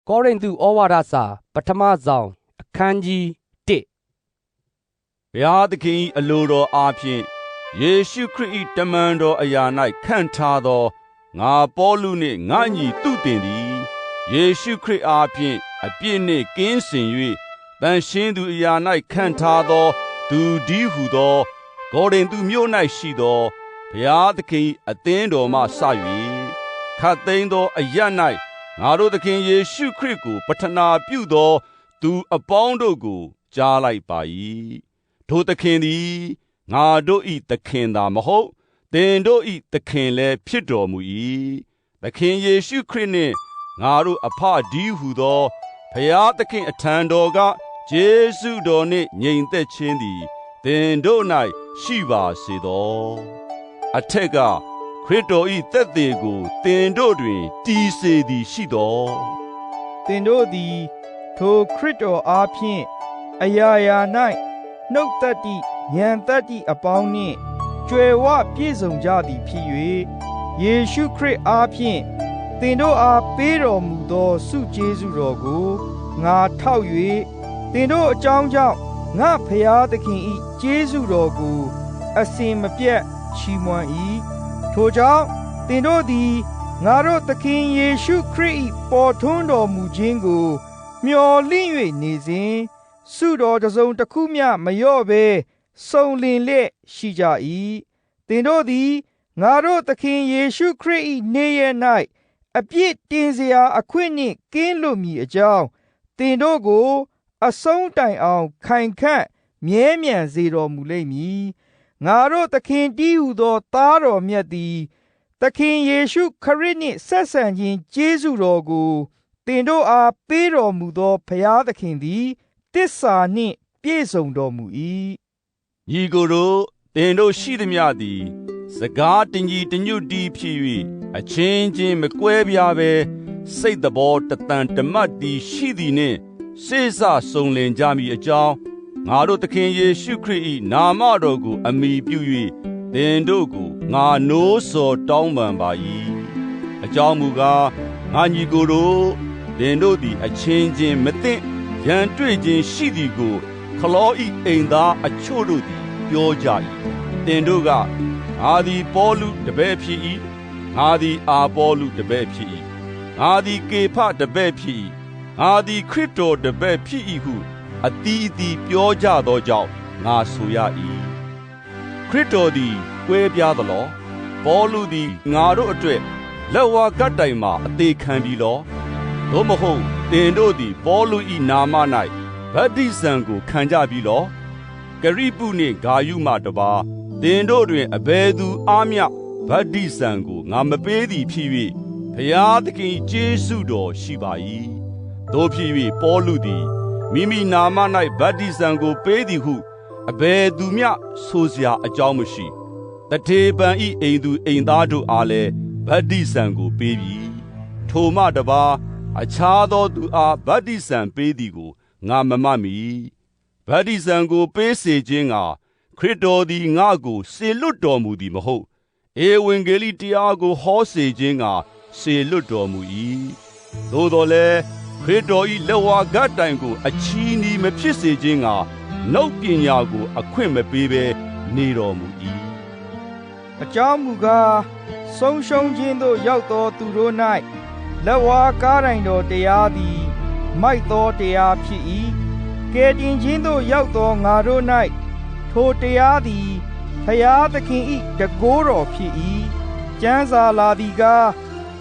ကောရိန္သုဩဝါဒစာပထမဆောင်အခန်းကြီး1ဘုရားသခင်၏အလိုတော်အားဖြင့်ယေရှုခရစ်၏တမန်တော်အရာ၌ခန့်ထားသောငါပေါလုနှင့်ငါညီသူတင်သည်ယေရှုခရစ်အားဖြင့်အပြစ်နှင့်ကင်းစင်၍တန်ရှင်းသူအရာ၌ခန့်ထားသောသူဒီဟုသောဂေါရိန္သုမြို့၌ရှိသောဘုရားသခင်၏အသင်းတော်မှစ၍ခတ်သိမ်းသောအရပ်၌ငါတို့သခင်ယေရှုခရစ်ကိုပဌနာပြုသောသူအပေါင်းတို့ကိုကြားလိုက်ပါ၏ထိုသခင်သည်ငါတို့၏သခင်သာမဟုတ်သင်တို့၏သခင်လည်းဖြစ်တော်မူ၏သခင်ယေရှုခရစ်နှင့်ငါတို့အဖဒီဟုသောဘုရားသခင်အထံတော်ကယေရှုတော်နှင့်ညီသက်ခြင်းသည်သင်တို့၌ရှိပါစေသောအထက်ကခရစ်တော်၏သက်သေကိုသင်တို့တွင်တည်စေသည်ရှိသောသင်တို့သည်ထိုခရစ်တော်အားဖြင့်အရာရာ၌နှုတ်သက်သည့်ဉာဏ်သက်သည့်အပေါင်းနှင့်ကြွယ်ဝပြည့်စုံကြသည်ဖြစ်၍ယေရှုခရစ်အားဖြင့်သင်တို့အားပေးတော်မူသောဆုကျေးဇူးတော်ကိုငါထောက်၍သင်တို့အကြောင်းကြောင့်ငါဖျားသခင်၏ကျေးဇူးတော်ကိုအစဉ်မပြတ်ချီးမွမ်း၏ထိုကြောင့်သင်တို့သည်ငါတို့သခင်ယေရှုခရစ်၏ပေါ်ထွန်းတော်မူခြင်းကိုမျှော်လင့်၍နေစဉ်ဆုတော်တစ်စုံတစ်ခုမျှမလျော့ဘဲစုံလင်လျက်ရှိကြ၏သင်တို့သည်ငါတို့သခင်ယေရှုခရစ်၏နေ့ရက်၌အပြစ်တင်စရာအခွင့်နှင့်ကင်းလွတ်မည်အကြောင်းသင်တို့ကိုအဆုံးတိုင်အောင်ခိုင်ခန့်မြဲမြံစေတော်မူလိမ့်မည်ငါတို့သခင်တည်းဟူသောသားတော်မြတ်သည်သခင်ယေရှုခရစ်နှင့်ဆက်ဆံခြင်းကျေးဇူးတော်ကိုသင်တို့အားပေးတော်မူသောဘုရားသခင်သည်တစ္ဆာနှင့်ပြည့်စုံတော်မူ၏ညီကိုတို့သင်တို့ရှိသည်များသည်စကားတညီတညွတ်တီးဖြစ်၍အချင်းချင်းမကွဲပြားဘဲစိတ်တော်တသံတမတ်တီရှိသည်နှင့်စေစစုံလင်ကြမည်အကြောင်းငါတို့သခင်ယေရှုခရစ်၏နာမတော်ကိုအမိပြု၍သင်တို့ကိုငါနိုးစော်တောင်းပန်ပါ၏အကြောင်းမူကားငါညီကိုတို့သင်တို့သည်အချင်းချင်းမသိရန်တွေ့ခြင်းရှိသည်ကိုခလောဤအိမ်သားအချို့တို့သည်ပြောကြ၏သင်တို့ကငါသည်ပေါလုတပည့်ဖြစ်၏ငါသည်အာပေါလုတပည့်ဖြစ်၏ငါသည်ကေဖတပည့်ဖြစ်၏ငါသည်ခရစ်တော်တပည့်ဖြစ်၏ဟုအသီးသီးပြောကြသောကြောင့်ငါဆိုရ၏ခရစ်တော်သည်ကွဲပြားသလောပေါလုသည်ငါတို့အတွက်လက်ဝါးကပ်တိုင်မှအသေးခံပြီလောသို့မဟုတ်သင်တို့သည်ပေါလု၏နာမ၌ဗတ္တိဇံကိုခံကြပြီလောကရိပုနှင့်ဂါယုမှတပါသင်တို့တွင်အဘယ်သူအားမျှဗတ္တိဇံကိုငါမပေးသည်ဖြစ်၍ဘုရားသခင်ကျေးဇူးတော်ရှိပါ၏တို့ဖြစ်၍ပေါလုသည်မိမိနာမ၌ဗတ္တိဇံကိုပေးသည်ဟုအဘယ်သူမျှဆိုစရာအကြောင်းမရှိတထေပံဤအိမ်သူအိမ်သားတို့အားလည်းဗတ္တိဇံကိုပေးပြီထိုမှတပါအခြားသောသူအားဗတ္တိဇံပေးသည်ကိုငါမမှတ်မိဗတ္တိဇံကိုပေးစေခြင်းကခရစ်တော်သည်ငါကိုစေလွတ်တော်မူသည်မဟုတ်ဧဝံဂေလိတရားကိုဟောစေခြင်းကစေလွတ်တော်မူ၏သို့တော်လည်းခရစ်တော်၏လက်ဝါးကပ်တိုင်ကိုအချီးနှီးမဖြစ်စေခြင်းကနှုတ်ပညာကိုအခွင့်မပေးဘဲနေတော်မူ၏အကြောင်းမူကားဆုံးရှုံးခြင်းသို့ရောက်သောသူတို့၌လက်ဝါးကားတိုင်တော်တရားသည်မိုက်သောတရားဖြစ်၏ကယ်တင်ခြင်းသို့ရောက်သောငါတို့၌ထိုတရားသည်ဖျားသခင်၏တန်ခိုးတော်ဖြစ်၏ကျမ်းစာလာသည်ကား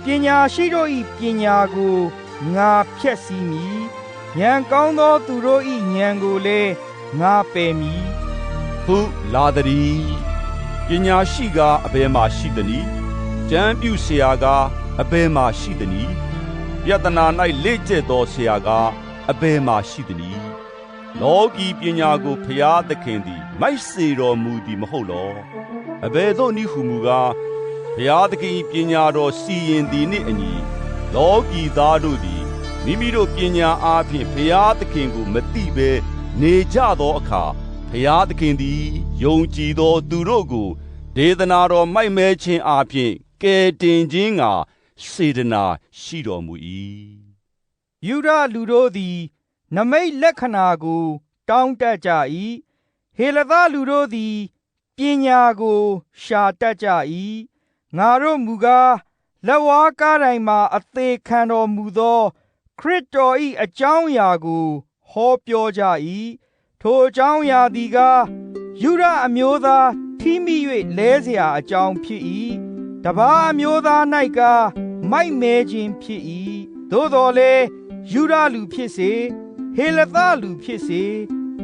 ပညာရှိတို့၏ပညာကိုငါဖျက်ဆီးမည်ဉာဏ်ကောင်းသောသူတို့၏ဉာဏ်ကိုလည်းငါပယ်မည်ဟုလာသည်ပညာရှိကအဘယ်မှရှိသနည်းကျမ်းပြုဆရာကအဘယ်မှရှိသနည်းယတနာ၌လေ့ကျက်သောဆရာကအဘယ်မှရှိသနည်းလောကီပညာကိုဖျားသခင်သည်မိုက်စေတော်မူသည်မဟုတ်လောအဘယ်သို့နည်းဟုမူကားဖျားသခင်ပညာတော်စီရင်သည်နှင့်အညီလောကီသားတို့သည်မိမိတို့ပညာအားဖြင့်ဖျားသခင်ကိုမသိဘဲနေကြသောအခါဖျားသခင်သည်ယုံကြည်သောသူတို့ကိုဒေသနာတော်မိုက်မဲခြင်းအားဖြင့်ကယ်တင်ခြင်းကစေတနာရှိတော်မူ၏ ยูดาห์လူတို့သည်နမိတ်လက္ခဏာကိုတောင်းတကြ၏ဟေလသလူတို့သည်ပညာကိုရှာတတ်ကြ၏ငါတို့မူကားလက်ဝါးကားတိုင်းမှာအသေးခံတော်မူသောခရစ်တော်၏အကြောင်းအရာကိုဟောပြောကြ၏ထိုအကြောင်းအရာသည်ကားယူဒအမျိုးသားထိမိ၍လဲเสียအကြောင်းဖြစ်၏တပါးအမျိုးသား၌ကမိုက်မဲခြင်းဖြစ်၏သို့တော်လည်းယူဒလူဖြစ်စေဟေလသလူဖြစ်စေ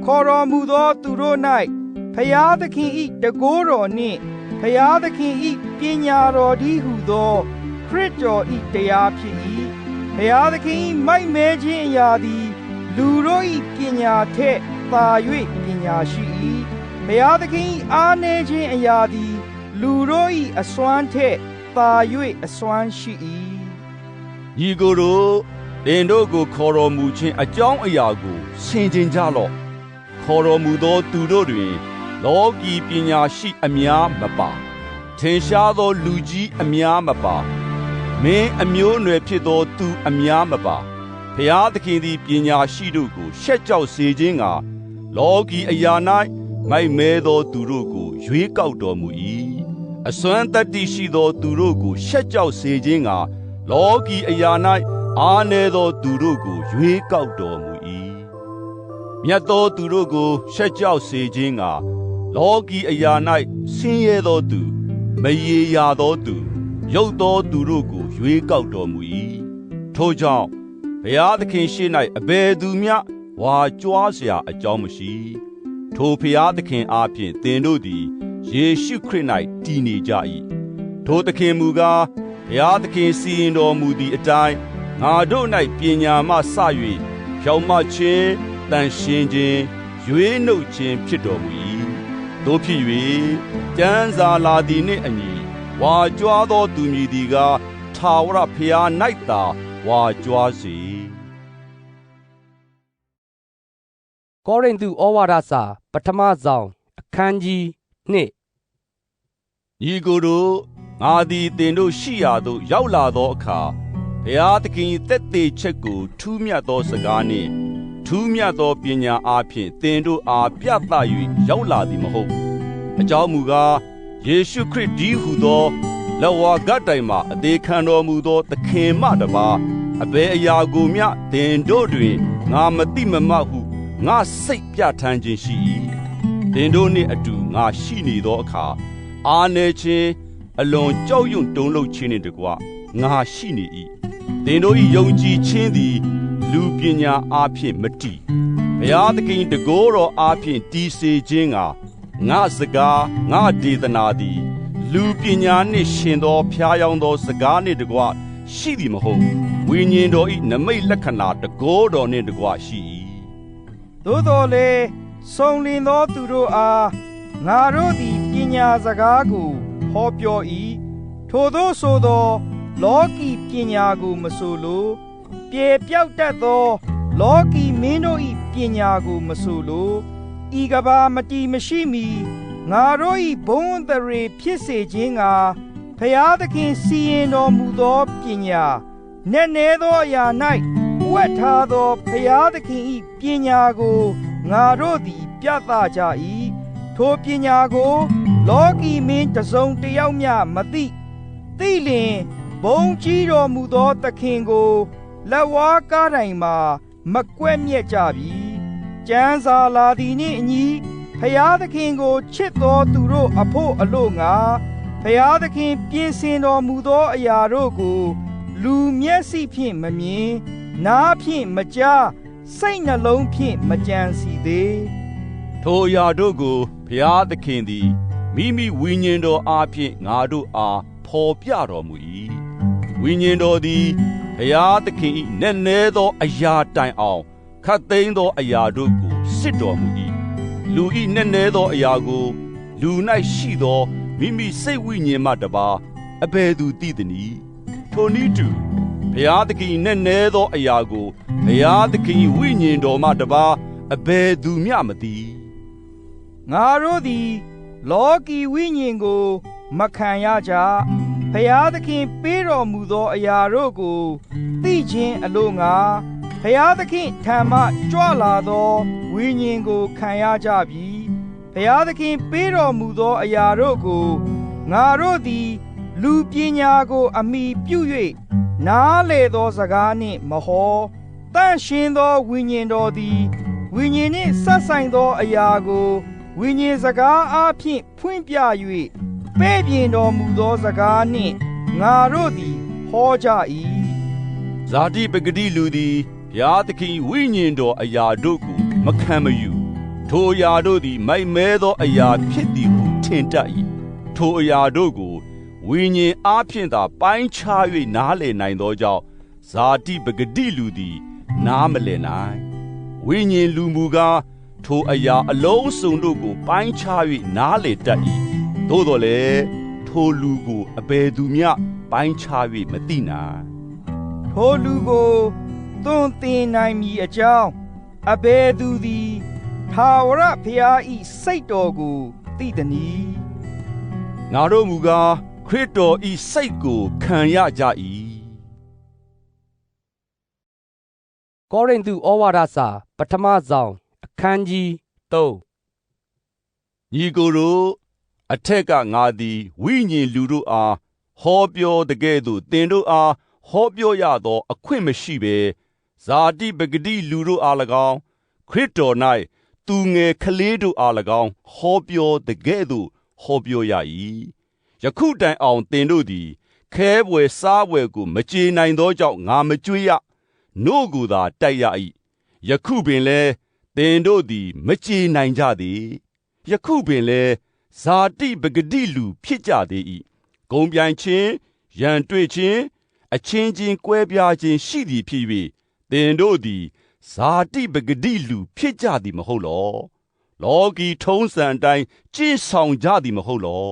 ခေါ်တော်မူသောသူတို့၌ဖျားသခင်၏တကိုးတော်နှင့်ဖျားသခင်၏ပညာတော်တည်းဟုသောခရစ်တော်၏တရားဖြစ်၏ဖျားသခင်၏မိုက်မဲခြင်းအရာသည်လူတို့၏ပညာထက်သာ၍ပညာရှိ၏ဖျားသခင်၏အားနည်းခြင်းအရာသည်လူတို့၏အစွမ်းထက်သာ၍အစွမ်းရှိ၏ညီကိုတို့သင်တို့ကိုခေါ်တော်မူခြင်းအကြောင်းအရာကိုဆင်ခြင်ကြလော့ခေါ်တော်မူသောသူတို့တွင်လောကီပညာရှိအများမပါထင်ရှားသောလူကြီးအများမပါမင်းအမျိုးအနွယ်ဖြစ်သောသူအများမပါဖျားသခင်သည်ပညာရှိတို့ကိုရှက်ကြောက်စေခြင်းကလောကီအရာ၌မိုက်မဲသောသူတို့ကိုရွေးကောက်တော်မူ၏အစွမ်းတတ္တိရှိသောသူတို့ကိုရှက်ကြောက်စေခြင်းကလောကီအရာ၌အားနည်းသောသူတို့ကိုရွေးကောက်တော်မူ၏မြတ်သောသူတို့ကိုရှက်ကြောက်စေခြင်းကလောကီအရာ၌ဆင်းရဲသောသူမရေရာသောသူရုပ်သောသူတို့ကိုရွေးကောက်တော်မူ၏ထို့ကြောင့်ဘုရားသခင်ရှေ့၌အဘယ်သူမျှဝါကြွားเสียအကြောင်းမရှိထိုဘုရားသခင်အားဖြင့်သင်တို့သည်ယေရှုခရစ်၌တည်နေကြ၏ထိုသခင်မူကားဘုရားသခင်စီရင်တော်မူသည့်အတိုင်းငါတို့၌ပညာမှစ၍ဖြောင့်မခြင်းတန်ရှင်းခြင်းရွေးနှုတ်ခြင်းဖြစ်တော်မူ၏တို့ဖြစ်၍ကျမ်းစာလာသည်နှင့်အညီဝါကြွားသောသူမည်သည်ကားထာဝရဘုရား၌သာဝါကြွားစေကောရိန္သုဩဝါဒစာပထမဆောင်အခန်းကြီး2ညီကိုတို့ငါသည်သင်တို့ရှိရာသို့ရောက်လာသောအခါဘုရားသခင်သက်သေချက်ကိုထူးမြတ်သောစကားနှင့်ထူးမြတ်သောပညာအားဖြင့်သင်တို့အားပြသ၍ရောက်လာသည်မဟုတ်အကြောင်းမူကားယေရှုခရစ်ဒီဟုသောလက်ဝါးကတိုင်မှအသေးခံတော်မူသောသခင်မှတပါအဘယ်အရာကိုမျှသင်တို့တွင်ငါမသိမမှတ်ဟုငါစိတ်ပြထမ်းခြင်းရှိ၏သင်တို့နှင့်အတူငါရှိနေသောအခါအာနေခြင်းအလွန်ကြောက်ရွံ့တုန်လှုပ်ခြင်းနှင့်တကွငါရှိနေ၏သင်တို့၏ယုံကြည်ခြင်းသည်လူပညာအားဖြင့်မတည်ဘုရားသခင်တကိုးတော်အားဖြင့်တည်စေခြင်းကငါစကားငါဒေသနာသည်လူပညာနှင့်ရှင်သောဖျားယောင်းသောစကားနှင့်တကွရှိသည်မဟုတ်ဝိညာဉ်တော်၏နမိတ်လက္ခဏာတကိုးတော်နှင့်တကွရှိ၏သို့တော်လည်းစုံလင်သောသူတို့အားငါတို့သည်ပညာစကားကိုဟောပြော၏ထိုသို့ဆိုသောလောကီပညာကိုမဆိုလိုပြေပြောက်တတ်သောလောကီမင်းတို့၏ပညာကိုမဆိုလိုဤကဘာမတီမရှိမီငါတို့၏ဘုံအသရေဖြစ်စေခြင်းကဖျားသခင်စီရင်တော်မူသောပညာနက်နဲသောအရာ၌ဝတ်ထားသောဖျားသခင်၏ပညာကိုငါတို့သည်ပြသကြ၏ထိုပညာကိုလောကီမင်းတစုံတယောက်မျှမသိသိလျင်ဘုံကြီးတော်မူသောသခင်ကိုလက်ဝါးကားတိုင်မှာမကွဲ့မြက်ကြပြီကျမ်းစာလာသည်နှင့်အညီဖျားသခင်ကိုချစ်သောသူတို့အဖို့အလို့ငါဖျားသခင်ပြင်ဆင်တော်မူသောအရာတို့ကိုလူမျက်စိဖြင့်မမြင်နားဖြင့်မကြားစိတ်နှလုံးဖြင့်မကြံစီသေးထိုအရာတို့ကိုဘုရားသခင်သည်မိမိဝိညာဉ်တော်အားဖြင့်ငါတို့အားဖော်ပြတော်မူ၏ဝိညာဉ်တော်သည်ဘုရားသခင်၏နက်နဲသောအရာတိုင်အောင်ခတ်သိမ်းသောအရာတို့ကိုစစ်တော်မူ၏လူ၏နက်နဲသောအရာကိုလူ၌ရှိသောမိမိစိတ်ဝိညာဉ်မှတပါအဘယ်သူသိသနည်းထိုနည်းတူဘုရားသခင်နက်နဲသောအရာကိုဘုရားသခင်ဝိညာဉ်တော်မှတပါအဘယ်သူမျှမသိငါတို့သည်လောကီဝိညာဉ်ကိုမခံရကြဖျားသခင်ပေးတော်မူသောအရာတို့ကိုသိခြင်းအလို့ငါ ဖျားသခင်ထံမှကြွလာသောဝိညာဉ်ကိုခံရကြပြီဖျားသခင်ပေးတော်မူသောအရာတို့ကိုငါတို့သည်လူပညာကိုအမိပြု၍နားလေသောစကားနှင့်မဟောတန့်ရှင်းသောဝိညာဉ်တော်သည်ဝိညာဉ်နှင့်ဆက်ဆိုင်သောအရာကိုဝိညာဉ်စကားအားဖြင့်ဖွင့်ပြ၍ပဲ့ပြင်တော်မူသောစကားနှင့်ငါတို့သည်ဟောကြ၏ဇာတိပဂတိလူသည်ဘုရားသခင်ဝိညာဉ်တော်အရာတို့ကိုမခံမယူထိုအရာတို့သည်မိုက်မဲသောအရာဖြစ်သည်ဟုထင်တတ်၏ထိုအရာတို့ကိုဝိညာဉ်အားဖြင့်သာပိုင်းခြား၍နားလည်နိုင်သောကြောင့်ဇာတိပဂတိလူသည်နားမလည်နိုင်ဝိညာဉ်လူမူကားထိုအရာအလုံးစုံတို့ကိုပိုင်းခြား၍နားလည်တတ်၏သို့တော်လည်းထိုလူကိုအဘယ်သူမျှပိုင်းခြား၍မသိနိုင်ထိုလူကိုသွန်သင်နိုင်မည်အကြောင်းအဘယ်သူသည်ထာဝရဘုရား၏စိတ်တော်ကိုသိသနည်းငါတို့မူကားခရစ်တော်၏စိတ်ကိုခံရကြ၏ကောရိန္သုဩဝါဒစာပထမဆောင်အခန်းကြီး3ညီကိုတို့အထက်ကငါသည်ဝိညာဉ်လူတို့အားဟောပြောတကဲ့သို့သင်တို့အားဟောပြောရသောအခွင့်မရှိဘဲဇာတိပဂတိလူတို့အား၎င်းခရစ်တော်၌သူငယ်ကလေးတို့အား၎င်းဟောပြောတကဲ့သို့ဟောပြောရ၏ယခုတိုင်အောင်သင်တို့သည်ခဲဘွယ်စားဘွယ်ကိုမကြေနိုင်သောကြောင့်ငါမကြွေးရနို့ကိုသာတိုက်ရ၏ယခုပင်လဲသင်တို့သည်မကြေနိုင်ကြသေးယခုပင်လဲဇာတိပဂတိလူဖြစ်ကြသေး၏ဂုံပြိုင်ခြင်းရန်တွေ့ခြင်းအချင်းချင်းကွဲပြားခြင်းရှိသည်ဖြစ်၍သင်တို့သည်ဇာတိပဂတိလူဖြစ်ကြသည်မဟုတ်လောလောကီထုံးစံအတိုင်းကျင့်ဆောင်ကြသည်မဟုတ်လော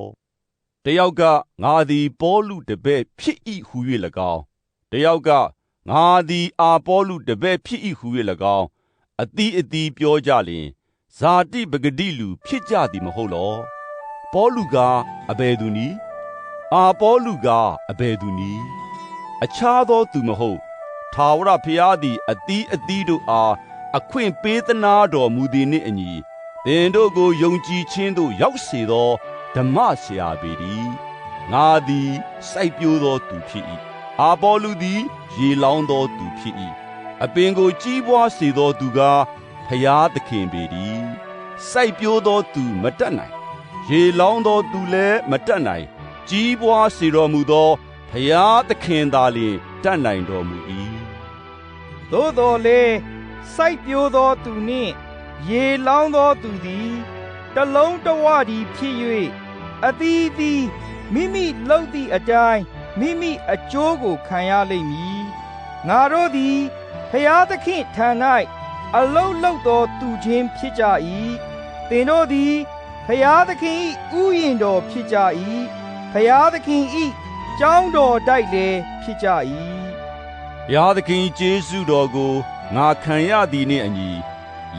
တယောက်ကငါသည်ပေါလုတပည့်ဖြစ်၏ဟူ၍၎င်းတယောက်ကငါသည်အာပေါလုတပည့်ဖြစ်၏ဟူ၍၎င်းအသီးအသီးပြောကြလျင်ဇာတိပဂတိလူဖြစ်ကြသည်မဟုတ်လောပေါလုကအဘယ်သူနည်းအာပေါလုကအဘယ်သူနည်းအခြားသောသူမဟုတ်ထာဝရဘုရားသည်အသီးအသီးတို့အားအခွင့်ပေးသနာတော်မူသည်နှင့်အညီသင်တို့ကိုယုံကြည်ခြင်းသို့ရောက်စေသောဓမ္မဆရာပေတည်းငါသည်စိုက်ပျိုးသောသူဖြစ်၏အာပေါလုသည်ရေလောင်းသောသူဖြစ်၏အပင်ကိုကြီးပွားစေသောသူကားဘုရားသခင်ပေတည်းစိုက်ပျိုးသောသူမတတ်နိုင်ရေလောင်းသောသူလည်းမတတ်နိုင်ကြီးပွားစေတော်မူသောဘုရားသခင်သာလျှင်တတ်နိုင်တော်မူ၏သို့တော်လည်းစိုက်ပျိုးသောသူနှင့်ရေလောင်းသောသူသည်တလုံးတဝတည်းဖြစ်၍အသီးသီးမိမိလုပ်သည့်အတိုင်းမိမိအကျိုးကိုခံရလိမ့်မည်ငါတို့သည်ဘုရားသခင်ထံ၌အလုံးလုပ်သောသူချင်းဖြစ်ကြ၏သင်တို့သည်ဘုရားသခင်၏ဥယျာဉ်တော်ဖြစ်ကြ၏ဘုရားသခင်၏ကျောင်းတော်တိုက်လည်းဖြစ်ကြ၏ဘုရားသခင်ကျေးဇူးတော်ကိုငါခံရသည်နှင့်အညီ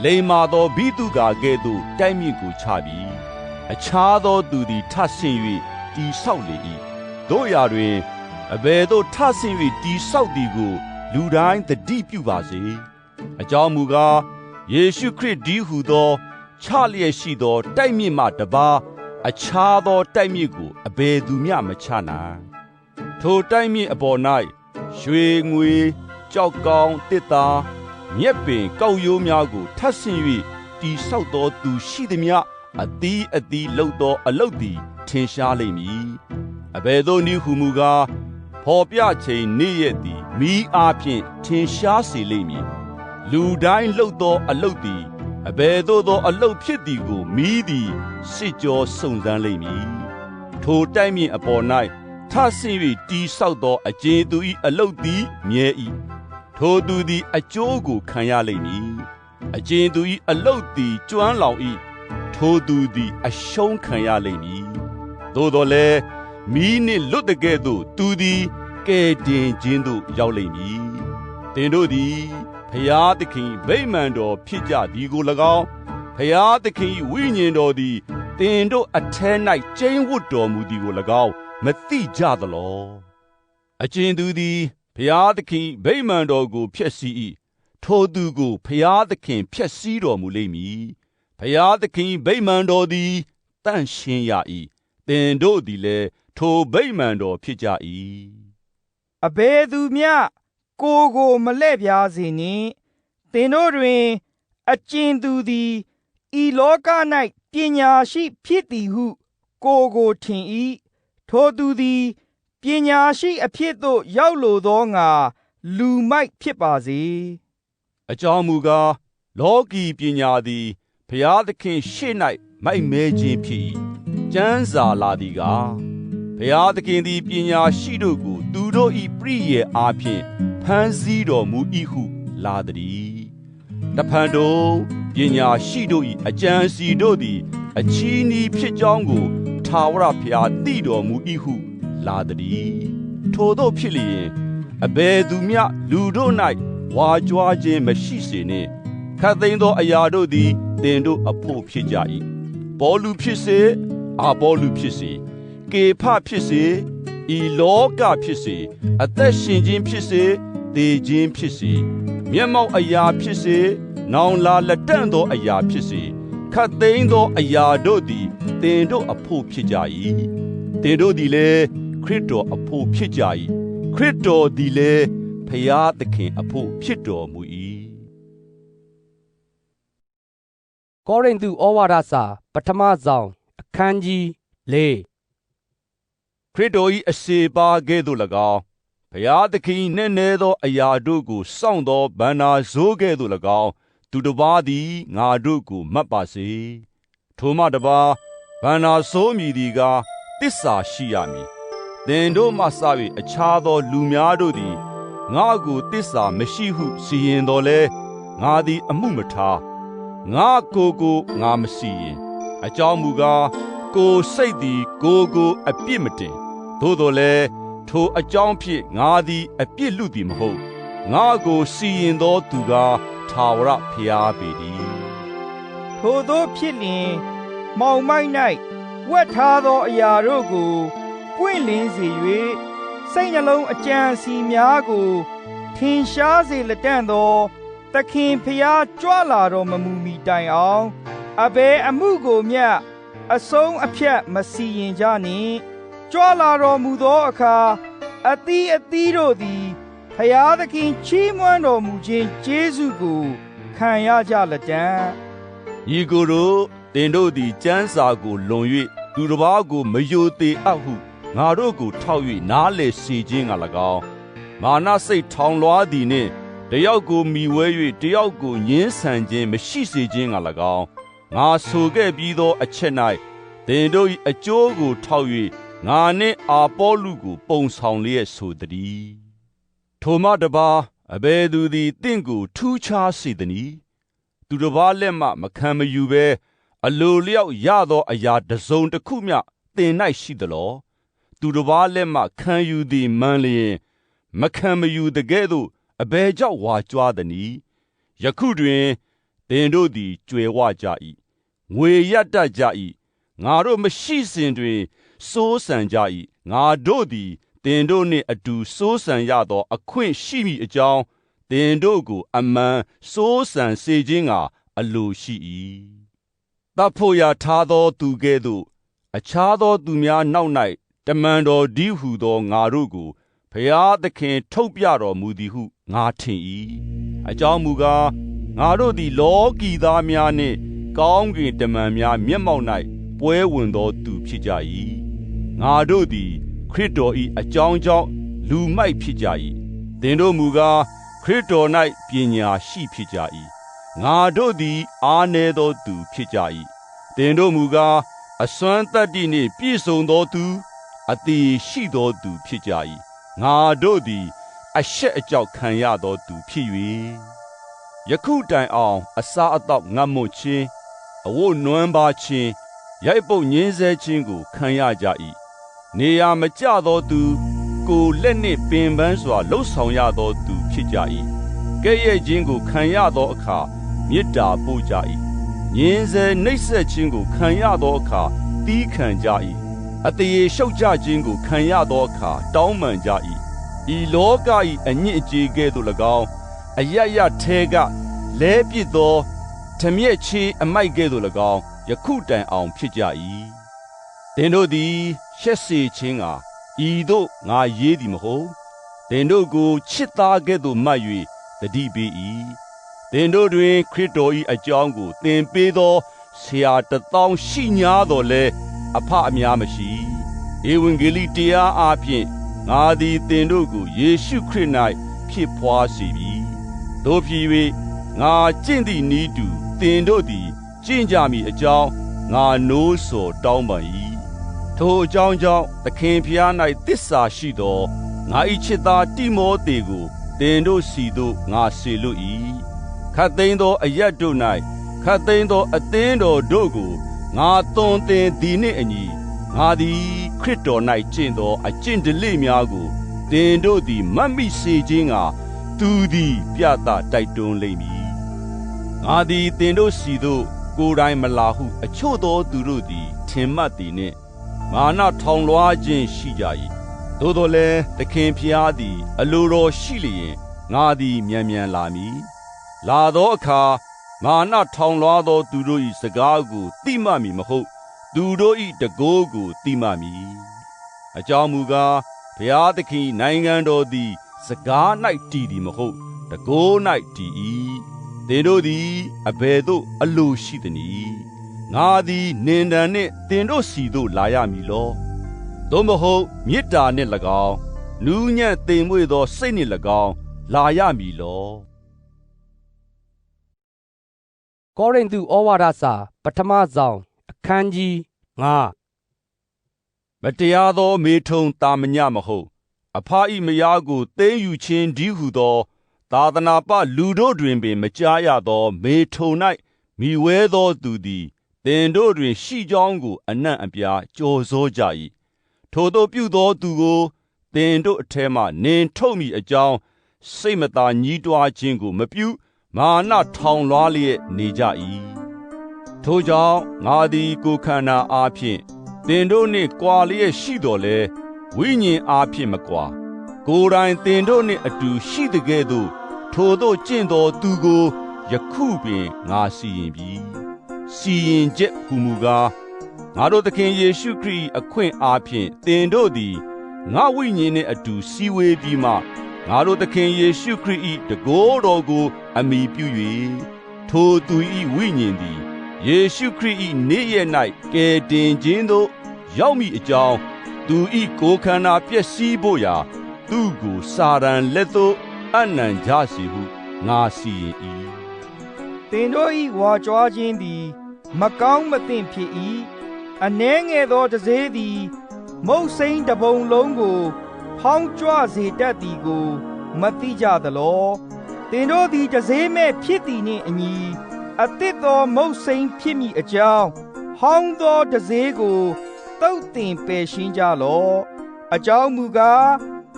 လိမ္မာသောဘိတုကာကဲ့သို့တိုက်မြစ်ကိုချပြီးအခြားသောသူသည်ထဆင့်၍တည်ဆောက်လေ၏တို့ရာတွင်အဘယ်သို့ထဆင့်၍တည်ဆောက်သည်ကိုလူတိုင်းသတိပြုပါစေအကြောင်းမူကားယေရှုခရစ်ဒီဟုသောချလျက်ရှိသောတိုက်မြစ်မှတပါးအခြားသောတိုက်မြစ်ကိုအဘယ်သူမျှမချနိုင်ထိုတိုက်မြစ်အပေါ်၌ရွှေငွေကြောက်ကောင်းတစ်သားမြက်ပင်ကောက်ရိုးများကိုထပ်ဆင့်၍တည်ဆောက်သောသူရှိသည်မြအသီးအသီးလှုပ်သောအလုတ်သည်ထင်ရှားလိမ့်မည်အဘယ်သို့နည်းဟုမူကားဖော်ပြချိန်နေ့ရက်သည်မီးအားဖြင့်ထင်ရှားစေလိမ့်မည်လူတိုင်းလှုပ်သောအလုတ်သည်အဘယ်သို့သောအလုတ်ဖြစ်သည်ကိုမီးသည်စစ်ကြောစုံစမ်းလိမ့်မည်ထိုတိုက်မြစ်အပေါ်၌ထဆင့်၍တည်ဆောက်သောအကျဉ်သူ၏အလုတ်သည်မြဲ၏ထိုသူသည်အကျိုးကိုခံရလိမ့်မည်အကျဉ်သူ၏အလုတ်သည်ကျွမ်းလောင်၏ထိုသူသည်အရှုံးခံရလိမ့်မည်သို့တော်လည်းမီးနှင့်လွတ်တကဲ့သို့သူသည်ကဲတင်ခြင်းသို့ရောက်လိမ့်မည်သင်တို့သည်ဖျားသခင်ဗိမာန်တော်ဖြစ်ကြသည်ကို၎င်းဖျားသခင်ဝိညာဉ်တော်သည်သင်တို့အထဲ၌ကျိန်းဝတ်တော်မူသည်ကို၎င်းမသိကြသလောအကျဉ်သူသည်ဖျားသခင်ဗိမာန်တော်ကိုဖျက်ဆီး၏ ထိုသူကိုဖျားသခင်ဖျက်ဆီးတော်မူလိမ့်မည်ဖျားသခင်ဗိမာန်တော်သည်တန့်ရှင်းရ၏သင်တို့သည်လည်းထိုဗိမာန်တော်ဖြစ်ကြ၏အဘယ်သူမျှကိုမလှည့်ပြားစေနှင့်သင်တို့တွင်အကျဉ်သူသည်ဤလောက၌ပညာရှိဖြစ်သည်ဟုကိုထင်၏ထိုသူသည်ပညာရှိအဖြစ်သို့ရောက်လိုသောငါလူမိုက်ဖြစ်ပါစေအကြောင်းမူကားလောကီပညာသည်ဖျားသခင်ရှေ့၌မိုက်မဲခြင်းဖြစ်၏ကျမ်းစာလာသည်ကားဖျားသခင်သည်ပညာရှိတို့ကိုသူတို့၏ပရိယေအားဖြင့်ဖန်ဆီးတော်မူ၏ဟုလာသည်တဖန်တို့ပညာရှိတို့၏အကြံစီတို့သည်အချီးနှီးဖြစ်ကြောင်းကိုထာဝရဘုရားသိတော်မူ၏ဟုလာသည်ထိုတို့ဖြစ်လျင်အဘယ်သူမျှလူတို့၌ဝါကြွားခြင်းမရှိစေနှင့်ခတ်သိမ်းသောအရာတို့သည်သင်တို့အဖို့ဖြစ်ကြ၏ပေါလုဖြစ်စေအာပေါလုဖြစ်စေကေဖဖြစ်စေဤလောကဖြစ်စေအသက်ရှင်ခြင်းဖြစ်စေသေခြင်းဖြစ်စေမျက်မှောက်အရာဖြစ်စေနောင်လာလက်တန့်သောအရာဖြစ်စေခတ်သိမ်းသောအရာတို့သည်သင်တို့အဖို့ဖြစ်ကြ၏သင်တို့သည်လည်းခရစ်တော်အဖို့ဖြစ်ကြ၏ခရစ်တော်သည်လည်းဖျားသခင်အဖို့ဖြစ်တော်မူ၏ကောရိန္သုဩဝါဒစာပထမဆောင်အခန်းကြီး၄ခရစ်တော်၏အစေပါကဲ့သို့၎င်းဖျားသခင်နှင့်နဲသောအရာတို့ကိုစောင့်သောဗန္နာဇိုးကဲ့သို့၎င်းသူတစ်ပါးသည်ငါတို့ကိုမှတ်ပါစေထိုမှတစ်ပါးဗန္နာဇိုးမည်သည်ကားတစ္ဆာရှိရမည်သင်တို့မှစ၍အခြားသောလူများတို့သည်ငါကိုတစ္ဆာမရှိဟုစီရင်တော်လဲငါသည်အမှုမထားငါကိုငါမစီရင်အကြောင်းမူကားကိုစိတ်သည်ကိုအပြစ်မတင်သို့တော်လည်းထိုအကြောင်းဖြင့်ငါသည်အပြစ်လူသည်မဟုတ်ငါကိုစီရင်သောသူကားထာဝရဘုရားပေတည်းထိုသောဖြစ်လျင်မှောင်မိုက်၌ဝတ်ထားသောအရာတို့ကိုပွင့်လင်းစေ၍စိတ်နှလုံးအကြံစီများကိုထင်ရှားစေလက်တန့်သောသခင်ဖျားကြွလာတော်မမူမီတိုင်အောင်အဘယ်အမှုကိုမျှအဆုံးအဖြတ်မစီရင်ကြနှင့်ကြွလာတော်မူသောအခါအသီးတို့သည်ဖျားသခင်ချီးမွမ်းတော်မူခြင်းကျေးဇူးကိုခံရကြလက်တန့်ညီကိုတို့သင်တို့သည်ကျမ်းစာကိုလွန်၍သူတစ်ပါးကိုမယိုသေးအပ်ဟုငါတို့ကိုထောက်၍နားလေစေခြင်းက၎င်းမာနစိတ်ထောင်လွှားသည်နှင့်တယောက်ကိုမိဝဲ၍တယောက်ကိုညှင်းဆန်ခြင်းမရှိစေခြင်းက၎င်းငါဆိုခဲ့ပြီးသောအချက်၌သင်တို့၏အကျိုးကိုထောက်၍ငါနှင့်အာပေါလုကိုပုံဆောင်လျက်ဆိုသည်ထိုမှတပါးအဘယ်သူသည်တင့်ကိုထူးခြားစေသနည်းသူတစ်ပါးလက်မှမခံမယူဘဲအလိုလျောက်ရသောအရာတစ်စုံတစ်ခုမျှသင်၌ရှိသလောသူတစ်ပါးလက်မှခံယူသည်မှန်လျင်မခံမယူတကဲ့သို့အဘယ်ကြောင့်ဝါကြွားသနည်းယခုတွင်သင်တို့သည်ကြွယ်ဝကြ၏ငွေရတတ်ကြ၏ငါတို့မရှိစဉ်တွင်စိုးစံကြ၏ငါတို့သည်သင်တို့နှင့်အတူစိုးစံရသောအခွင့်ရှိမိအကြောင်းသင်တို့ကိုအမှန်စိုးစံစေခြင်းကအလိုရှိ၏တတ်ဖို့ရာထားသောသူကဲ့သို့အခြားသောသူများနောက်၌တမန်တော်ဒီဟုသောငါတို့ကိုဖျားသခင်ထုတ်ပြတော်မူသည်ဟုငါထင်၏အကြောင်းမူကားငါတို့သည်လောကီသားများနှင့်ကောင်းကင်တမန်များမျက်မှောက်၌ပွဲဝင်သောသူဖြစ်ကြ၏ငါတို့သည်ခရစ်တော်၏အကြောင်းကြောင့်လူမိုက်ဖြစ်ကြ၏သင်တို့မူကားခရစ်တော်၌ပညာရှိဖြစ်ကြ၏ငါတို့သည်အားနည်းသောသူဖြစ်ကြ၏သင်တို့မူကားအစွမ်းတတ္တိနှင့်ပြည့်စုံသောသူအသေးရှိသောသူဖြစ်ကြ၏ငါတို့သည်အရှက်အကြောက်ခံရသောသူဖြစ်၍ယခုတိုင်အောင်အစားအသောက်ငတ်မွတ်ခြင်းအဝတ်နွမ်းပါခြင်းရိုက်ပုတ်ညှင်းဆဲခြင်းကိုခံရကြ၏နေရာမကျသောသူကိုလက်နှင့်ပင်ပန်းစွာလှုပ်ဆောင်ရသောသူဖြစ်ကြ၏ကဲ့ရဲ့ခြင်းကိုခံရသောအခါမေတ္တာပို့ကြ၏ညှင်းဆဲနှိပ်စက်ခြင်းကိုခံရသောအခါသီးခံကြ၏အတရေရှုပ်ကြခြင်းကိုခံရသောအခါတောင်းပန်ကြ၏ဤလောက၏အညစ်အကြေးကဲ့သို့၎င်း အယယထဲကလဲပစ်သောထမျက်ချေအမိုက်ကဲ့သို့၎င်းယခုတိုင်အောင်ဖြစ်ကြ၏သင်တို့သည်ရှက်စေခြင်းကဤသို့ငါရေးသည်မဟုတ်သင်တို့ကိုချစ်သားကဲ့သို့မှတ်၍တတိပေး၏သင်တို့တွင်ခရစ်တော်၏အကြောင်းကိုသင်ပေးသောဆရာ1000ရှိ냐တော်လဲအဖအများမရှိဧဝံဂေလိတရားအားဖြင့်ငါသည်သင်တို့ကိုယေရှုခရစ်၌ဖြစ်ဖွားစေပြီတို့ဖြစ်၍ငါကျင့်သည့်နည်းတူသင်တို့သည်ကျင့်ကြမည်အကြောင်းငါနိုးဆော်တောင်းပန်၏ထိုအကြောင်းကြောင့်သခင်ဖျား၌သစ္စာရှိသောငါ၏ချစ်သားတိမောသေကိုသင်တို့စီသို့ငါစေလွတ်၏ခတ်သိမ်းသောအရက်တို့၌ခတ်သိမ်းသောအသင်းတော်တို့ကိုငါသွန်သင်သည်နှင့်အညီငါသည်ခရစ်တော်၌ကျင့်သောအကျင့်ဓလေ့များကိုသင်တို့သည်မတ်မိစေခြင်းကသူသည်ပြသတိုက်တွန်းလိမ့်မည်ငါသည်သင်တို့စီသို့ကိုယ်တိုင်မလာဟုအချို့သောသူတို့သည်ထင်မှတ်သည်နှင့်မာနထောင်လွှားခြင်းရှိကြ၏သို့တော်လည်းသခင်ဖျားသည်အလိုတော်ရှိလျင်ငါသည်မြန်မြန်လာမည်လာသောအခါမာနထောင်လွှားသောသူတို့၏စကားကိုသိမှမည်မဟုတ်သူတို့၏တကိုးကိုသိမှမည်အကြောင်းမူကားဘုရားသခင်နိုင်ငံတော်သည်စကား၌တည်သည်မဟုတ်တကိုး၌တည်၏သင်တို့သည်အဘယ်သို့အလိုရှိသနည်းငါသည်နင်တန်နှင့်သင်တို့စီသို့လာရမည်လောသို့မဟုတ်မေတ္တာနှင့်၎င်းနူးညံ့သိမ်မွေ့သောစိတ်နှင့်၎င်းလာရမည်လောကောရိန္သုဩဝါဒစာပထမဆောင်အခန်းကြီး9မတရားသောမေထုံတာမညမဟုတ်အဖ၏မယားကိုသိမ်းယူခြင်းဒီဟုသောသာသနာပလူတို့တွင်ပင်မကြားရသောမေထုံ၌မိဝဲသောသူသည်သင်တို့တွင်ရှိကြောင်းကိုအနှံ့အပြားကြော်စောကြ၏ထိုသို့ပြုသောသူကိုသင်တို့အထဲမှနင်ထုတ်မိအကြောင်းစိတ်မသာညှိတွားခြင်းကိုမပြုမာနထောင်လွှားလျက်နေကြ၏ထိုကြောင့်ငါသည်ကိုယ်ခန္ဓာအားဖြင့်သင်တို့နှင့်ကွာလျက်ရှိတော်လဲဝိညာဉ်အားဖြင့်မကွာကိုယ်တိုင်သင်တို့နှင့်အတူရှိသကဲ့သို့ထိုသို့ကျင့်သောသူကိုယခုပင်ငါစီရင်ပြီစီရင်ချက်ဟူမူကားငါတို့သခင်ယေရှုခရစ်အခွင့်အားဖြင့်သင်တို့သည်ငါဝိညာဉ်နှင့်အတူစည်းဝေးပြီးမှငါတို့သခင်ယေရှုခရစ်၏တကိုယ်တော်ကိုအမိပြု၍ထိုသူ၏ဝိညာဉ်သည်ယေရှုခရစ်၏နေ့ရက်၌ကယ်တင်ခြင်းသို့ရောက်မည်အကြောင်းသူ၏ကိုယ်ခန္ဓာပျက်စီးဖို့ရာသူကိုစာရန်လက်သို့အနံကြစေဟုငါစီရင်၏သင်တို့၏ဝါကြွားခြင်းသည်မကောင်းမသင့်ဖြစ်၏အနှဲငယ်သောတစေးသည်မုတ်စိမ်းတပုံလုံးကိုဖောင်းကြွစေတတ်သည်ကိုမသိကြသလောသင်တို့သည်တစေးမဲ့ဖြစ်သည်နှင့်အညီအသစ်သောမုတ်စိမ်းဖြစ်မည်အကြောင်းဟောင်းသောတစေးကိုတုတ်တင်ပယ်ရှင်းကြလော့အကြောင်းမူကား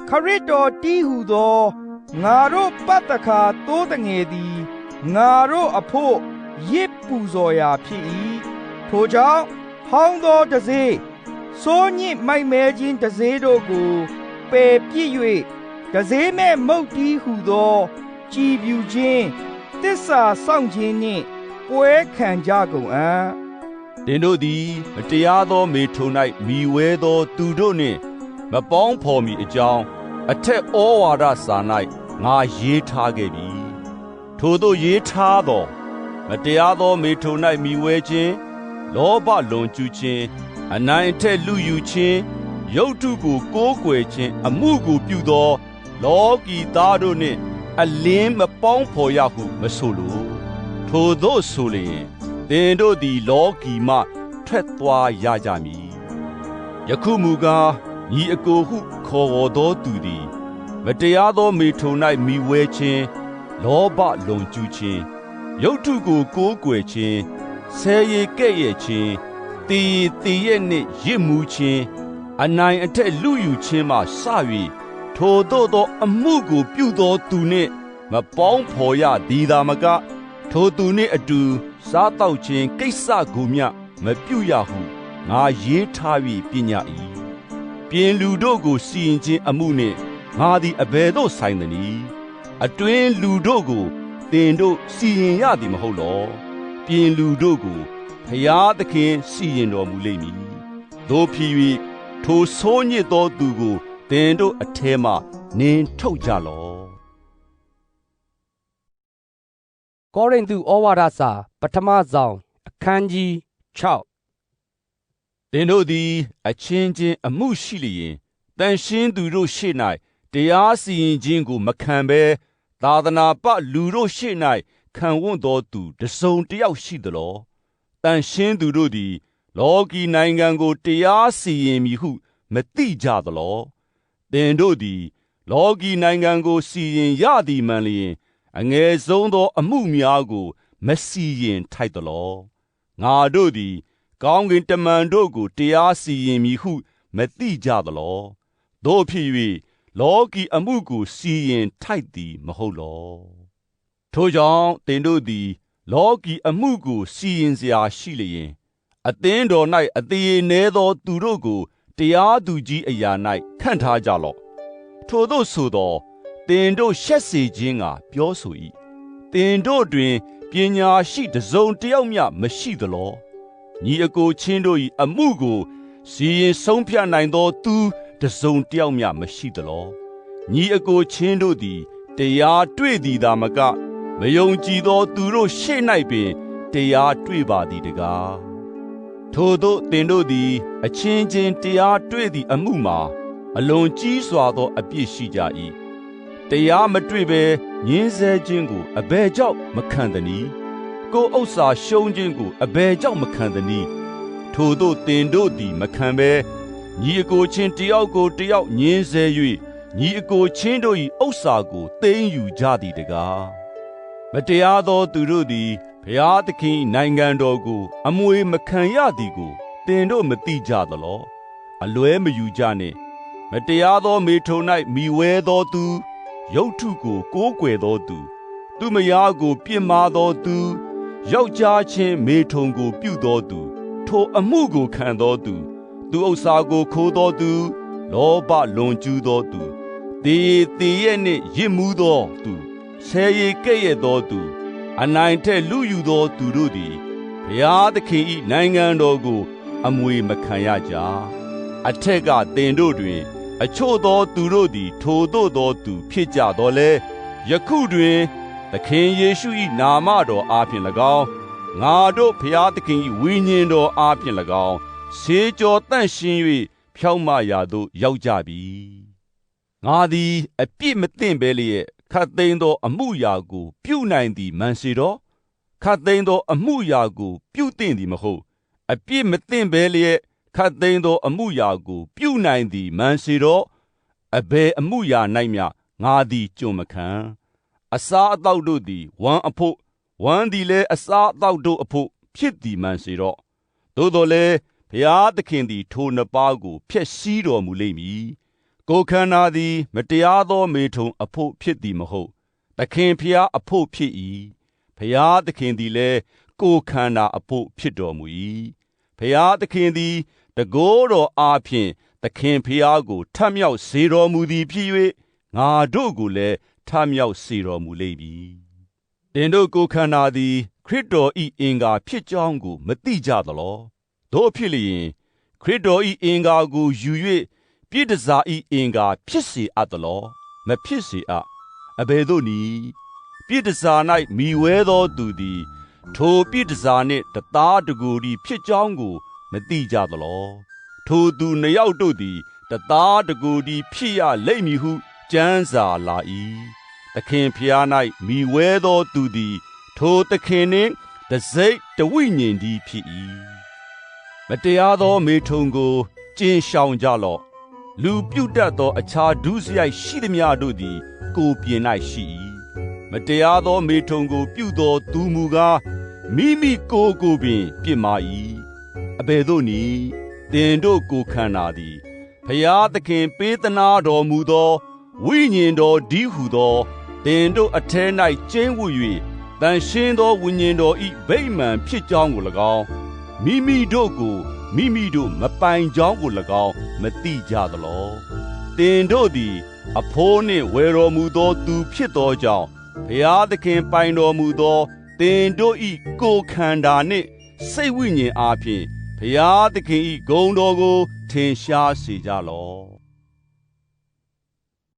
ခရစ်တော်တည်းဟူသောငါတို့ပတ္တခါသိုးတငယ်သည်ငါတို့အဖို့ရစ်ပူဇော်ရာဖြစ်၏ထိုကြောင့်ဟောင်းသောတစေးစိုးညစ်မိုက်မဲခြင်းတစေးတို့ကိုပယ်ပြစ်၍တစေးမဲ့မုတ်တီးဟူသောကြည်ပြူခြင်းသစ္စာစောင့်ခြင်းနှင့်ပွဲခံကြကုန်အံ့သင်တို့သည်မတရားသောမေထုံ၌မိဝဲသောသူတို့နှင့်မပေါင်းဖော်မီအကြောင်းအထက်ဩဝါဒစာ၌ငါရေးထားခဲ့ပြီထိုသို့ရေးထားသောမတရားသောမေထုံ၌မိဝဲခြင်းလောဘလွန်ကျူးခြင်းအနိုင်အထက်လူယူခြင်းရုပ်ထုကိုကိုးကွယ်ခြင်းအမှုကိုပြုသောလောကီသားတို့နှင့်အလင်းမပေါင်းဖော်ရဟုမဆိုလိုထိုသို့ဆိုလျင်သင်တို့သည်လောကီမှထွက်သွားရကြမည်ယခုမူကားညီအကိုဟုခေါ်ဝေါ်သောသူသည်မတရားသောမေထုံ၌မိဝဲခြင်းလောဘလွန်ကျူးခြင်းရုပ်ထုကိုကိုးကွယ်ခြင်းဆဲရည်ကဲ့ရဲ့ခြင်းတည်ရဲ့နှင့်ရစ်မှုခြင်းအနိုင်အထက်လူယူခြင်းမှစ၍ထိုသို့သောအမှုကိုပြုသောသူနှင့်မပေါင်းဖော်ရသည်သာမကထိုသူနှင့်အတူစားတောက်ခြင်းကိစ္စကိုမျှမပြုရဟုငါရေးထား၍ပညာ၏ပြင်လူတို့ကိုစီရင်ခြင်းအမှုနှင့်ငါသည်အဘယ်သို့ဆိုင်သနည်း အတွင်းလူတို့ကိုသင်တို့စီရင်ရသည်မဟုတ်လောပြင်လူတို့ကိုဖျားသခင်စီရင်တော်မူလိမ့်မည်သို့ဖြစ်၍ထိုဆိုးညစ်သောသူကိုသင်တို့အထဲမှနင်းထုတ်ကြလောကောရိန္သုဩဝါဒစာပထမဆောင်အခန်းကြီး6သင်တို့သည်အချင်းချင်းအမှုရှိလျင်တန်ရှင်းသူတို့ရှေ့၌တရားစီရင်ခြင်းကိုမခံဘဲသာသနာပလူတို့ရှေ့၌ခံဝတ်သောသူတစုံတစ်ယောက်ရှိသလောတန်ရှင်းသူတို့သည်လောကီနိုင်ငံကိုတရားစီရင်မည်ဟုမသိကြသလောသင်တို့သည်လောကီနိုင်ငံကိုစီရင်ရသည်မှန်လျင်အငယ်ဆုံးသောအမှုများကိုမစီရင်ထိုက်သလောငါတို့သည်ကောင်းကင်တမန်တို့ကိုတရားစီရင်မည်ဟုမသိကြသလောသို့ဖြစ်၍လောကီအမှုကိုစီရင်ထိုက်သည်မဟုတ်လောထိုကြောင့်သင်တို့သည်လောကီအမှုကိုစီရင်စရာရှိလျင်အသင်းတော်၌အသေးနည်းသောသူတို့ကိုတရားသူကြီးအရာ၌ခန့်ထားကြလော့ထိုသို့ဆိုသောသင်တို့ရှက်စေခြင်းကပြောဆို၏သင်တို့တွင်ပညာရှိတစ်စုံတစ်ယောက်မျှမရှိသလောညီအကိုချင်းတို့၏အမှုကိုစီရင်ဆုံးဖြတ်နိုင်သောသူတစ်စုံတစ်ယောက်မျှမရှိသလောညီအကိုချင်းတို့သည်တရားတွေ့သည်သာမကမယုံကြည်သောသူတို့ရှေ့၌ပင်တရားတွေ့ပါသည်တကားထိုသို့သင်တို့သည်အချင်းချင်းတရားတွေ့သည့်အမှုမှာအလွန်ကြီးစွာသောအပြစ်ရှိကြ၏တရားမတွေ့ဘဲညှင်းဆဲခြင်းကိုအဘယ်ကြောင့်မခံသနည်းကိုယ်ဥစ္စာရှုံးခြင်းကိုအဘယ်ကြောင့်မခံသနည်းထိုသို့သင်တို့သည်မခံဘဲညီအကိုချင်းတယောက်ကိုတယောက်ညှင်းဆဲ၍ညီအကိုချင်းတို့၏ဥစ္စာကိုသိမ်းယူကြသည်တကားမတရားသောသူတို့သည်ဘုရားသခင်နိုင်ငံတော်ကိုအမွေမခံရသည်ကိုသင်တို့မသိကြသလောအလွဲမယူကြနှင့်မတရားသောမေထုံ၌မိဝဲသောသူရုပ်ထုကိုကိုးကွယ်သောသူသူမယားကိုပြစ်မှားသောသူယောက်ျားချင်းမေထုံကိုပြုသောသူထိုအမှုကိုခံသောသူသူဥစ္စာကိုခိုးသောသူလောဘလွန်ကျူးသောသူတေရဲ့နှင့်ရစ်မှုသောသူဆဲရီကဲ့ရဲ့သောသူအနိုင်ထက်လူယူသောသူတို့သည်ဘုရားသခင်၏နိုင်ငံတော်ကိုအမွေမခံရကြအထက်ကသင်တို့တွင်အချို့သောသူတို့သည်ထိုသို့သောသူဖြစ်ကြတော်လဲယခုတွင်သခင်ယေရှု၏နာမတော်အားဖြင့်၎င်းငါတို့ဘုရားသခင်၏ဝိညာဉ်တော်အားဖြင့်၎င်းဆေးကြောတန့်ရှင်း၍ဖြောင့်မရာသို့ရောက်ကြပြီငါသည်အပြစ်မသင့်ဘဲလျက်ခတ်သိမ်းသောအမှုရာကိုပြုနိုင်သည်မှန်စေတော့ခတ်သိမ်းသောအမှုရာကိုပြုသင့်သည်မဟုတ်အပြစ်မသင့်ဘဲလျက်ခတ်သိမ်းသောအမှုရာကိုပြုနိုင်သည်မှန်စေတော့အဘယ်အမှုရာ၌မျှငါသည်ကြုံမခံအစားအသောက်တို့သည်ဝမ်းအဖို့ဝမ်းသည်လည်းအစားအသောက်တို့အဖို့ဖြစ်သည်မှန်စေတော့သို့တော်လည်းဘုရားသခင်သည်ထိုနှစ်ပါးကိုဖျက်ဆီးတော်မူလိမ့်မည်ကိုယ်ခန္ဓာသည်မတရားသောမေထုံအဖို့ဖြစ်သည်မဟုတ်သခင်ဖျားအဖို့ဖြစ်၏ဘုရားသခင်သည်လည်းကိုယ်ခန္ဓာအဖို့ဖြစ်တော်မူ၏ဘုရားသခင်သည်တကိုးတော်အားဖြင့်သခင်ဖျားကိုထမြောက်စေတော်မူသည်ဖြစ်၍ငါတို့ကိုလည်းထမြောက်စေတော်မူလိမ့်မည်တင်တို့ကိုယ်ခန္ဓာသည်ခရစ်တော်၏အင်္ဂါဖြစ်ကြောင်းကိုမသိကြသလောတို့ဖြစ်လျင်ခရစ်တော်၏အင်္ဂါကိုယူ၍ပြည်တစား၏အင်္ဂါဖြစ်စေအပ်သလောမဖြစ်စေအပ်အဘယ်သို့နည်းပြည်တစား၌မိဝဲသောသူသည်ထိုပြည်တစားနှင့်တသားတကိုယ်သည်ဖြစ်ကြောင်းကိုမသိကြသလောထိုသူနှစ်ယောက်တို့သည်တသားတကိုယ်သည်ဖြစ်ရလိမ့်မည်ဟုကျမ်းစာလာ၏သခင်ဖျား၌မိဝဲသောသူသည်ထိုသခင်နှင့်တစိတ်တဝိညာဉ်သည်ဖြစ်၏မတရားသောမေထုံကိုကျင့်ရှောင်ကြလော့လူပြုတ်တတ်သောအခြားဒုစရိုက်ရှိသမျှတို့သည်ကိုယ်ပြင်၌ရှိ၏မတရားသောမေထုံကိုပြုသောသူမူကားမိမိကိုယ်ကိုပင်ပြစ်မှား၏အဘယ်သို့နည်းသင်တို့ကိုယ်ခန္ဓာသည်ဖျားသခင်ပေးသနာတော်မူသောဝိညာဉ်တော်ဒီဟုသောသင်တို့အထဲ၌ကျင်းဝတ်၍တန်ရှင်းသောဝိညာဉ်တော်၏ဗိမာန်ဖြစ်ကြောင်းကို၎င်းမိမိတို့ကိုမိမိတို့မပိုင်ကြောင်းကို၎င်းမသိကြသလောသင်တို့သည် အဖိုးနှင့်ဝယ်တော်မူသောသူဖြစ်သောကြောင့်ဘုရားသခင်ပိုင်တော်မူသောသင်တို့၏ကိုယ်ခန္ဓာနှင့်စိတ်ဝိညာဉ်အားဖြင့်ဘုရားသခင်၏ဂုဏ်တော်ကိုထင်ရှားစေကြလော့